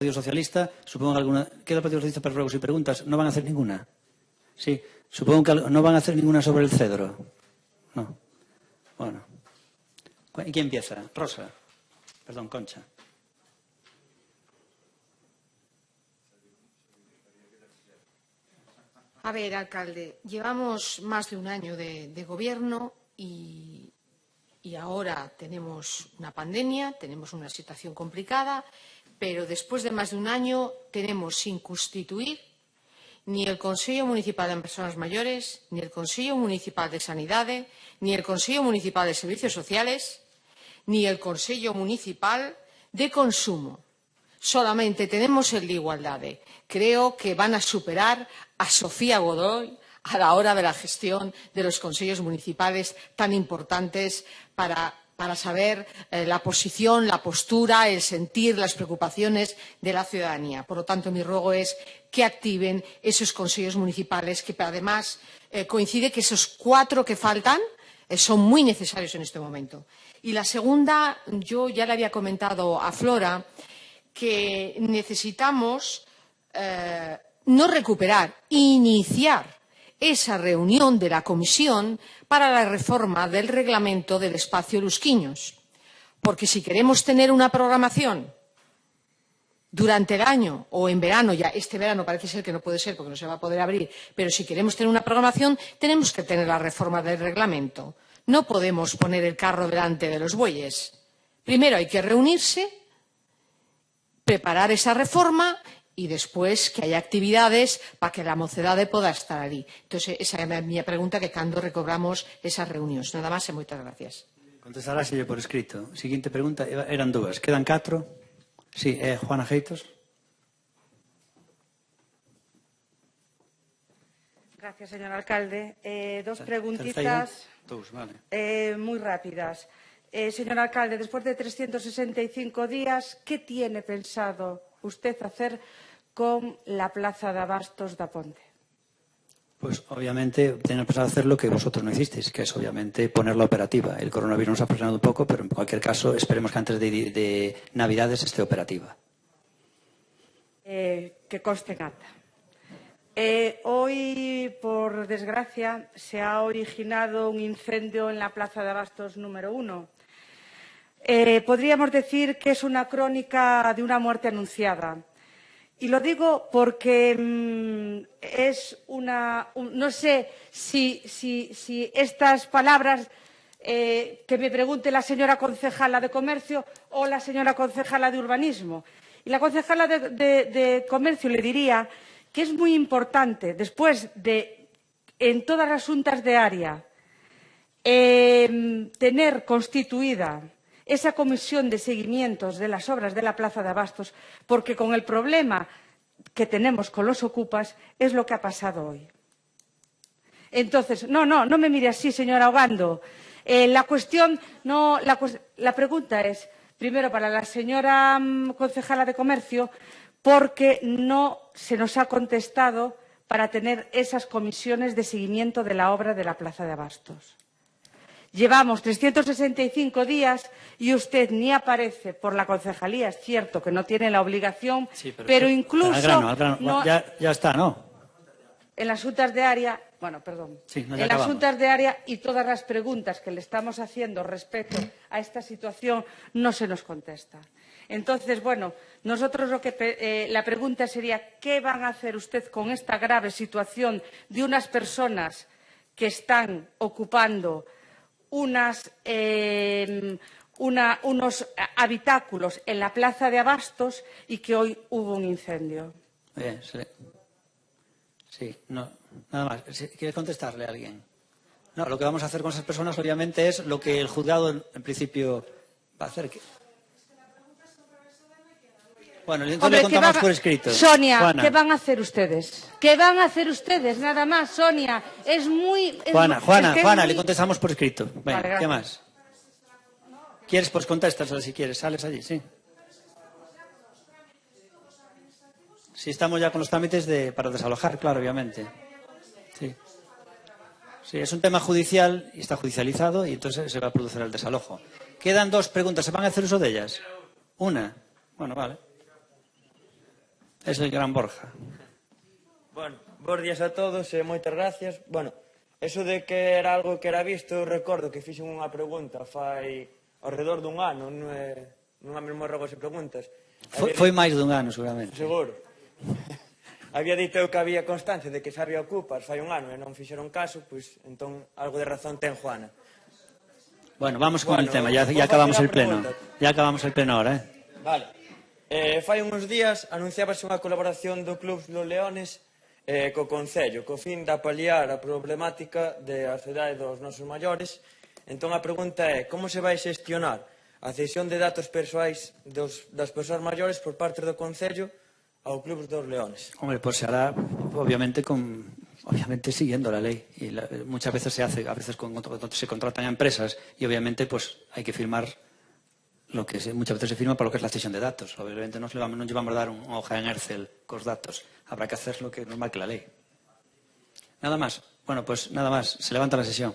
Partido Socialista, supongo que alguna... ¿Queda el Partido Socialista para ruegos y preguntas? ¿No van a hacer ninguna? Sí. Supongo que no van a hacer ninguna sobre el cedro. No. Bueno. ¿Y quién empieza? Rosa. Perdón, Concha. A ver, alcalde, llevamos más de un año de gobierno y ahora tenemos una pandemia, tenemos una situación complicada, pero después de más de un año tenemos sin constituir ni el Consello Municipal de Personas Mayores, ni el Consello Municipal de Sanidade, ni el Consello Municipal de Servicios Sociales, ni el Consello Municipal de Consumo. Solamente tenemos el de Igualdade. Creo que van a superar a Sofía Godoy a la hora de la gestión de los consellos municipales tan importantes para saber la posición, la postura, el sentir, las preocupaciones de la ciudadanía. Por lo tanto, mi ruego es que activen esos consejos municipales, que además coincide que esos 4 que faltan son muy necesarios en este momento. Y la segunda, yo ya le había comentado a Flora que necesitamos no recuperar, iniciar esa reunión de la Comisión para la reforma del reglamento del espacio Lusquiños. Porque si queremos tener una programación durante el año o en verano, ya este verano parece ser que no puede ser porque no se va a poder abrir, pero si queremos tener una programación tenemos que tener la reforma del reglamento. No podemos poner el carro delante de los bueyes. Primero hay que reunirse, preparar esa reforma y después que haya actividades para que la mocedade poda estar ali. Entonces, esa é a miña pregunta, que cando recobramos esas reunións. Nada máis e moitas gracias. Contestaráselle por escrito. Siguiente pregunta. Eran 2. Quedan 4. Sí, Juana Geitos. Gracias, señor alcalde. 2 preguntitas muy rápidas. Señor alcalde, después de 365 días, ¿qué tiene pensado usted hacer con la plaza de abastos da Ponte? Pues obviamente tenemos pensado hacer lo que vosotros no hicisteis, que es obviamente ponerla operativa. El coronavirus nos ha presionado un poco, pero en cualquier caso esperemos que antes de Navidades esté operativa. Que conste en acta. Hoy, por desgracia, se ha originado un incendio en la plaza de abastos número 1. Podríamos decir que es una crónica de una muerte anunciada. Y lo digo porque es una... no sé si estas palabras que me pregunte la señora concejala de Comercio o la señora concejala de Urbanismo. Y la concejala de Comercio le diría que es muy importante, después de, en todas las juntas de área, tener constituida esa comisión de seguimientos de las obras de la plaza de abastos, porque con el problema que tenemos con los ocupas es lo que ha pasado hoy. Entonces, no me mire así, señora Ogando. La pregunta es, primero, para la señora concejala de Comercio, porque no se nos ha contestado para tener esas comisiones de seguimiento de la obra de la plaza de abastos. Llevamos 365 días y usted ni aparece por la concejalía. Es cierto que no tiene la obligación, sí, pero incluso... Al grano. No, ya está, ¿no? En las juntas de área... Bueno, perdón. Sí, en las juntas de área y todas las preguntas que le estamos haciendo respecto a esta situación no se nos contesta. Entonces, bueno, nosotros la pregunta sería ¿qué van a hacer usted con esta grave situación de unas personas que están ocupando unos habitáculos en la plaza de abastos y que hoy hubo un incendio? Sí, no, nada más. ¿Quiere contestarle a alguien? No, lo que vamos a hacer con esas personas obviamente es lo que el juzgado en principio va a hacer. Bueno, entonces le contamos por escrito. Sonia, Juana. ¿qué van a hacer ustedes? ¿Qué van a hacer ustedes? Nada más, Sonia. Es muy... Juana, le contestamos por escrito. Venga, vale, ¿qué más? ¿Quieres? Pues contéstaselo si quieres. Sales allí, sí. Sí, estamos ya con los trámites para desalojar, claro, obviamente. Sí. Sí, es un tema judicial y está judicializado y entonces se va a producir el desalojo. Quedan 2 preguntas. ¿Se van a hacer uso de ellas? Una. Bueno, vale. Es el gran Borja. Bueno, bons días a todos e moitas gracias. Bueno, eso de que era algo que era visto, recordo que fixen unha pregunta fai alrededor dun ano, nunha mesma rogos e preguntas. Foi máis dun ano, seguramente. Seguro. Había dito eu que había constancia de que se había ocupas fai un ano e non fixeron caso, pois entón algo de razón ten Juana. Bueno, vamos con el tema, ya vou acabamos facer a el pleno. pregunta. Ya acabamos el pleno ahora, Vale. Fai uns días anunciábase unha colaboración do Club Los Leones co Concello, co fin de paliar a problemática da ansiedade dos nosos maiores. Entón a pregunta é, como se vai xestionar a cesión de datos persoais das persoas maiores por parte do Concello ao Club dos Leones? Hombre, pues se hará, obviamente, siguiendo la ley. Y muchas veces se hace, a veces se contratan a empresas y obviamente pues hay que firmar muchas veces se firma para lo que es la cesión de datos. Obviamente no llevamos a dar una hoja en Excel con los datos. Habrá que hacer lo que es normal que la ley. Nada más. Bueno, pues nada más. Se levanta la sesión.